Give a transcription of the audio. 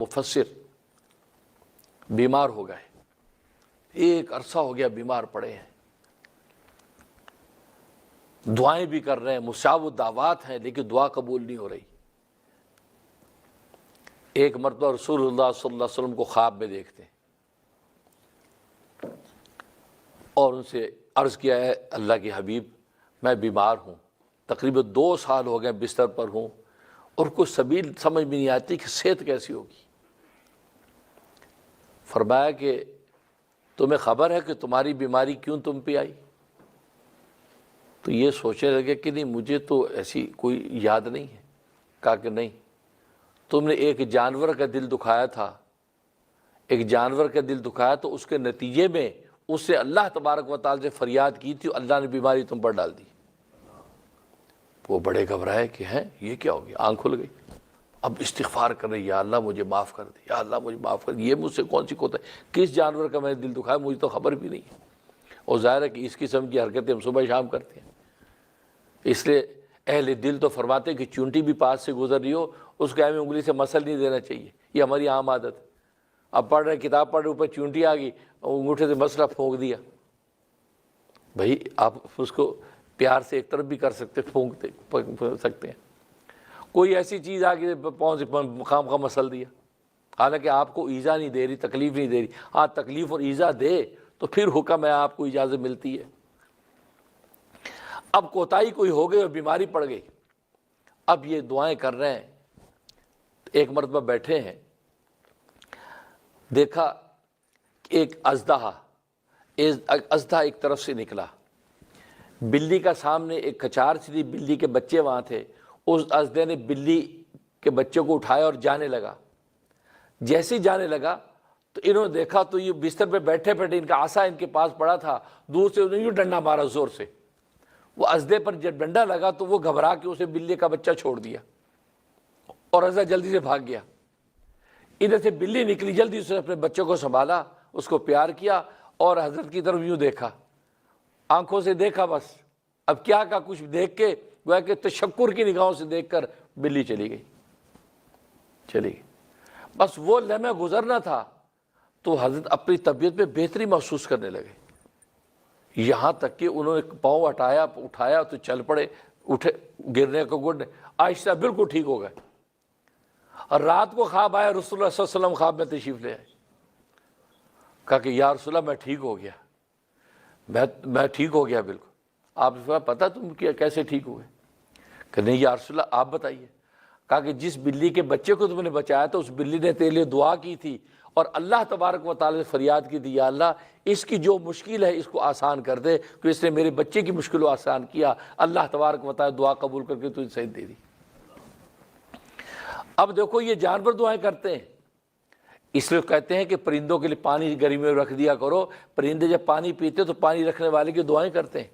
مفسر بیمار ہو گئے، ایک عرصہ ہو گیا بیمار پڑے ہیں، دعائیں بھی کر رہے ہیں، مستجاب الدعوات ہیں، لیکن دعا قبول نہیں ہو رہی۔ ایک مرتبہ رسول اللہ صلی اللہ علیہ وسلم کو خواب میں دیکھتے ہیں اور ان سے عرض کیا ہے اللہ کے حبیب میں بیمار ہوں، تقریباً 2 سال ہو گئے بستر پر ہوں اور کوئی سبیل سمجھ میں نہیں آتی کہ صحت کیسی ہوگی۔ فرمایا کہ تمہیں خبر ہے کہ تمہاری بیماری کیوں تم پہ آئی؟ تو یہ سوچنے لگے کہ نہیں مجھے تو ایسی کوئی یاد نہیں ہے۔ کہا کہ نہیں، تم نے ایک جانور کا دل دکھایا تھا، ایک جانور کا دل دکھایا تو اس کے نتیجے میں اس سے اللہ تبارک و تعالی سے فریاد کی تھی، اللہ نے بیماری تم پر ڈال دی۔ وہ بڑے گھبرائے کہ ہیں یہ کیا ہو گیا، آنکھ کھل گئی، اب استغفار کر رہے یا اللہ مجھے معاف کر دے، یا اللہ مجھے معاف کر دے، یہ مجھ سے کون سی کوتا ہے، کس جانور کا میں نے دل دکھایا مجھے تو خبر بھی نہیں ہے۔ اور ظاہر ہے کہ اس قسم کی حرکتیں ہم صبح شام کرتے ہیں، اس لیے اہل دل تو فرماتے ہیں کہ چونٹی بھی پاس سے گزر رہی ہو اس کو ہمیں انگلی سے مسل نہیں دینا چاہیے، یہ ہماری عام عادت ہے۔ اب پڑھ رہے کتاب پڑھ رہے اوپر چونٹی آ گئی، انگوٹھے سے مسئلہ پھونک دیا، بھائی آپ اس کو پیار سے ایک طرف بھی کر سکتے، پھونک سکتے ہیں۔ کوئی ایسی چیز آ گئی پاؤں سے خام خواہ مسل دیا، حالانکہ آپ کو ایذا نہیں دے رہی، تکلیف نہیں دے رہی، ہاں تکلیف اور ایذا دے تو پھر حکم ہے، آپ کو اجازت ملتی ہے۔ اب کوتاہی کوئی ہو گئی اور بیماری پڑ گئی، اب یہ دعائیں کر رہے ہیں۔ ایک مرتبہ بیٹھے ہیں، دیکھا ایک اژدہا ایک طرف سے نکلا، بلی کا سامنے ایک کچار سی، بلی کے بچے وہاں تھے، اس اژدہے نے بلی کے بچے کو اٹھایا اور جانے لگا۔ جیسے ہی جانے لگا تو انہوں نے دیکھا تو یہ بستر پہ بیٹھے بیٹھے ان کا عصا ان کے پاس پڑا تھا، دور سے انہوں نے یوں ڈنڈا مارا زور سے، وہ اژدہے پر جب ڈنڈا لگا تو وہ گھبرا کے اسے بلی کا بچہ چھوڑ دیا اور اژدہا جلدی سے بھاگ گیا۔ ادھر سے بلی نکلی، جلدی سے اپنے بچے کو سنبھالا، اس کو پیار کیا اور حضرت کی طرف یوں دیکھا، آنکھوں سے دیکھا بس، اب کیا کا کچھ دیکھ کے گویا کہ تشکر کی نگاہوں سے دیکھ کر بلی چلی گئی۔ بس وہ لمحہ گزرنا تھا تو حضرت اپنی طبیعت میں بہتری محسوس کرنے لگے، یہاں تک کہ انہوں نے پاؤں اٹھایا تو چل پڑے، اٹھے گرنے کو گڑنے، آہستہ بالکل ٹھیک ہو گئے۔ اور رات کو خواب آیا، رسول اللہ صلی اللہ علیہ وسلم خواب میں تشریف لے آئے، کہا کہ یا رسول اللہ میں ٹھیک ہو گیا، میں ٹھیک ہو گیا بالکل۔ آپ نے پتا تم کیسے ٹھیک ہوئے؟ کہ نہیں یا رسول اللہ آپ بتائیے۔ کہا کہ جس بلی کے بچے کو تم نے بچایا تھا اس بلی نے تیرے لیے دعا کی تھی اور اللہ تبارک و تعالی سے فریاد کی تھی، یا اللہ اس کی جو مشکل ہے اس کو آسان کر دے، کہ اس نے میرے بچے کی مشکل کو آسان کیا، اللہ تبارک و تعالی دعا قبول کر کے تجھے صحت دے دی۔ اب دیکھو یہ جانور دعائیں کرتے ہیں، اس لیے کہتے ہیں کہ پرندوں کے لیے پانی گرمی میں رکھ دیا کرو، پرندے جب پانی پیتے تو پانی رکھنے والے کی دعائیں کرتے ہیں۔